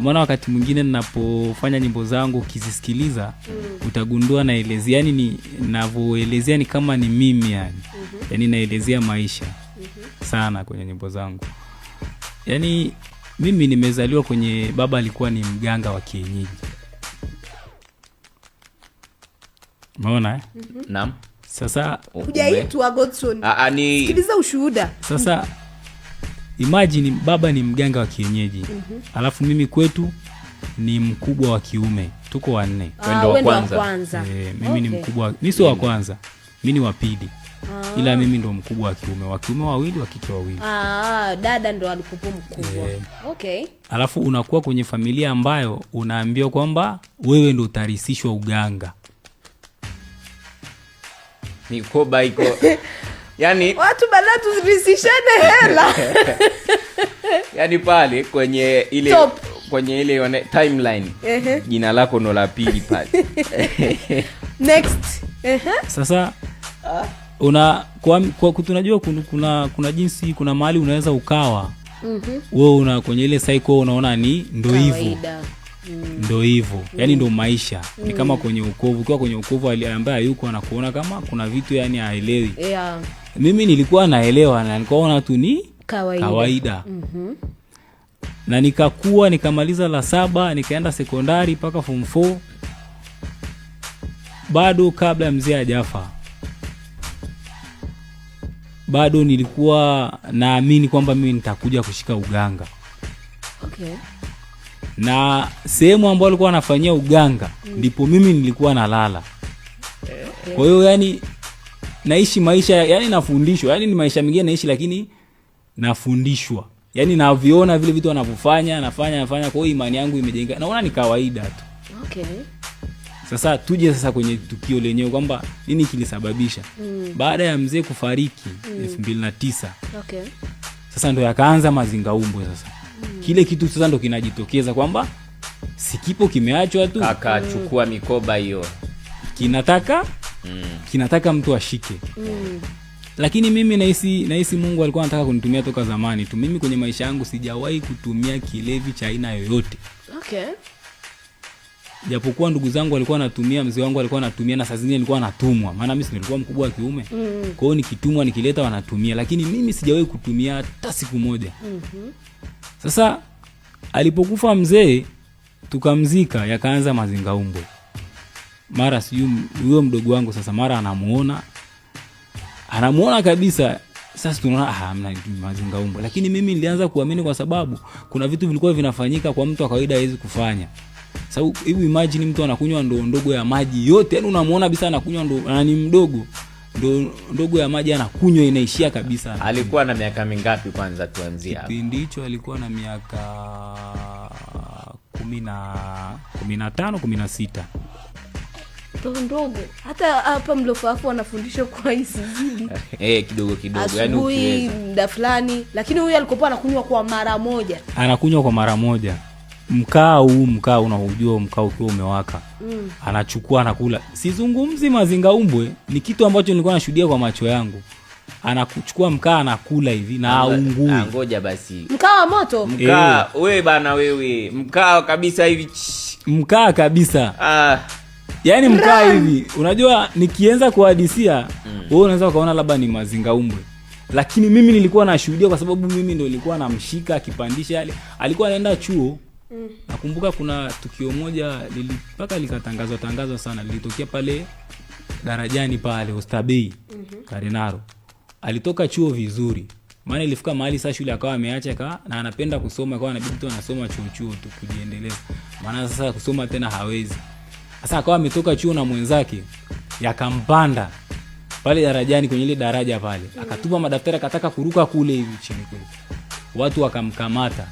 Maana wakati mwingine ninapofanya nyimbo zangu ukizisikiliza utagundua naelezea, yani ninavyoelezea ni kama ni mimi yani. Yani naelezea maisha sana kwenye nyimbo zangu. Yani mimi nimezaliwa kwenye baba alikuwa ni mganga wa kienyeji. Umeona Naam. Sasa hujaitwa Godson. Sikiliza ushuhuda. Sasa imagine baba ni mganga wa kienyeji. Alafu mimi kwetu ni mkubwa wa kiume. Tuko wanne. Wewe ndo wa kwanza. Mimi ni mkubwa. Mimi sio wa kwanza. Mimi ni wa pili. Ila mimi ndo mkubwa wa kiume. Wa kiume wawili, wa kike wawili. Dada ndo alikuwa mkubwa. Okay. Alafu unakuwa kwenye familia ambayo unaambiwa kwamba wewe ndo utarisishwa uganga. Mikoba iko. Yani watu bala tuzirisishane hela. Yani pale kwenye ile top. Kwenye ile timeline. Jina lako ndo la pili pale. Next. Sasa tunajua kuna jinsi, kuna mahali unaweza ukawa wewe kwenye ile cycle unaona ni ndo hivyo. Ndo hivyo. Yani ndo maisha. Ni kama kwenye ukovu. Kwa kwenye ukovu ambaye yuko anakuona kama kuna vitu yani haelewi. Mimi nilikuwa naelewa na nikaona tu ni kawaida. Na nikakuwa nikamaliza la 7, nikaenda sekondari mpaka form 4. Bado kabla mzee hajafa, bado nilikuwa naamini kwamba mimi nitakuja kushika uganga. Okay. Na sehemu ambayo alikuwa anafanyia uganga ndipo mimi nilikuwa nalala. Kwa hiyo yani naishi maisha, yani nafundishwa, yani ni maisha mengine naishi lakini nafundishwa. Yani naviona vile vitu wanavyofanya, nafanya. Kwa hiyo imani yangu imejenga. Naona ni kawaida tu. Okay. Sasa tuje sasa kwenye tukio lenyewe kwamba nini kilisababisha. Baada ya mzee kufariki 2009. Okay. Sasa ndo yakaanza mazingaumbwe sasa. Kile kitu sasa ndo kinajitokeza kwamba sikipo kimeachwa tu. Akachukua mikoba hiyo. Kinataka mtu ashike. Lakini mimi nahisi Mungu alikuwa anataka kunitumia toka zamani tu. Mimi kwenye maisha yangu sijawahi kutumia kilevi cha aina yoyote. Okay. Japokuwa ndugu zangu walikuwa wanatumia, mzee wangu alikuwa anatumia, na saa zingine nilikuwa anatumwa. Maana mimi nilikuwa mkubwa wa kiume. Kwa hiyo nikitumwa nikileta wanatumia, lakini mimi sijawahi kutumia hata siku moja. Sasa alipokufa mzee tukamzika, yakaanza mazingaumbwe. Mara sijui huyo mdogo wangu sasa mara anamuona kabisa. Sasa tunaona hamna mazingaumbwe, lakini mimi nilianza kuamini kwa sababu kuna vitu vilikuwa vinafanyika kwa mtu wa kawaida hawezi kufanya. Sababu hebu imagine mtu anakunywa ndoo ndogo ya maji yote, yani unamuona kabisa anakunywa ndoo, ni mdogo, ndoo ndogo ya maji anakunywa inaishia kabisa. Alikuwa na miaka mingapi kwanza tuanzie hapo? Kipindi hicho alikuwa na miaka 15 16. Ndogo. Hata hapa Mlofafu wanafundishwa kwa isizidi. Kidogo yani ukiweza muda fulani, lakini huyu alikopo anakunywa kwa mara moja. Anakunywa kwa mara moja. Mkaa unahujua mkaa ukiwa umewaka. Anachukua anakula. Sizungumzi mazingaumbwe, ni kitu ambacho nilikuwa nashuhudia kwa macho yangu. Anakuchukua mkaa anakula hivi na aungui. Ngoja basi. Mkaa wa moto? Mkaa, wewe bana wewe. Mkaa kabisa hivi. Mkaa kabisa. Yani mkaa hivi. Unajua nikianza kuhadisia, wewe unaweza kaona labda ni mazingaumbwe. Lakini mimi nilikuwa nashuhudia kwa sababu mimi ndio nilikuwa namshika akipandisha yale. Alikuwa anaenda chuo. Nakumbuka kuna tukio moja mpaka likatangazwa sana, lilitokea pale darajani pale Ostabei Karenaro. Alitoka chuo vizuri. Maana ilifika mahali sasa shule akawa ameacha na anapenda kusoma, akawa anabidi tu anasoma chuo tu kujiendeleza. Maana sasa kusoma tena hawezi. Sasa akawa ametoka chuo na mwenzake, yakampanda pale darajani kwenye ile daraja pale. Akatupa madaftari akataka kuruka kule hivi chini kule. Watu wakamkamata.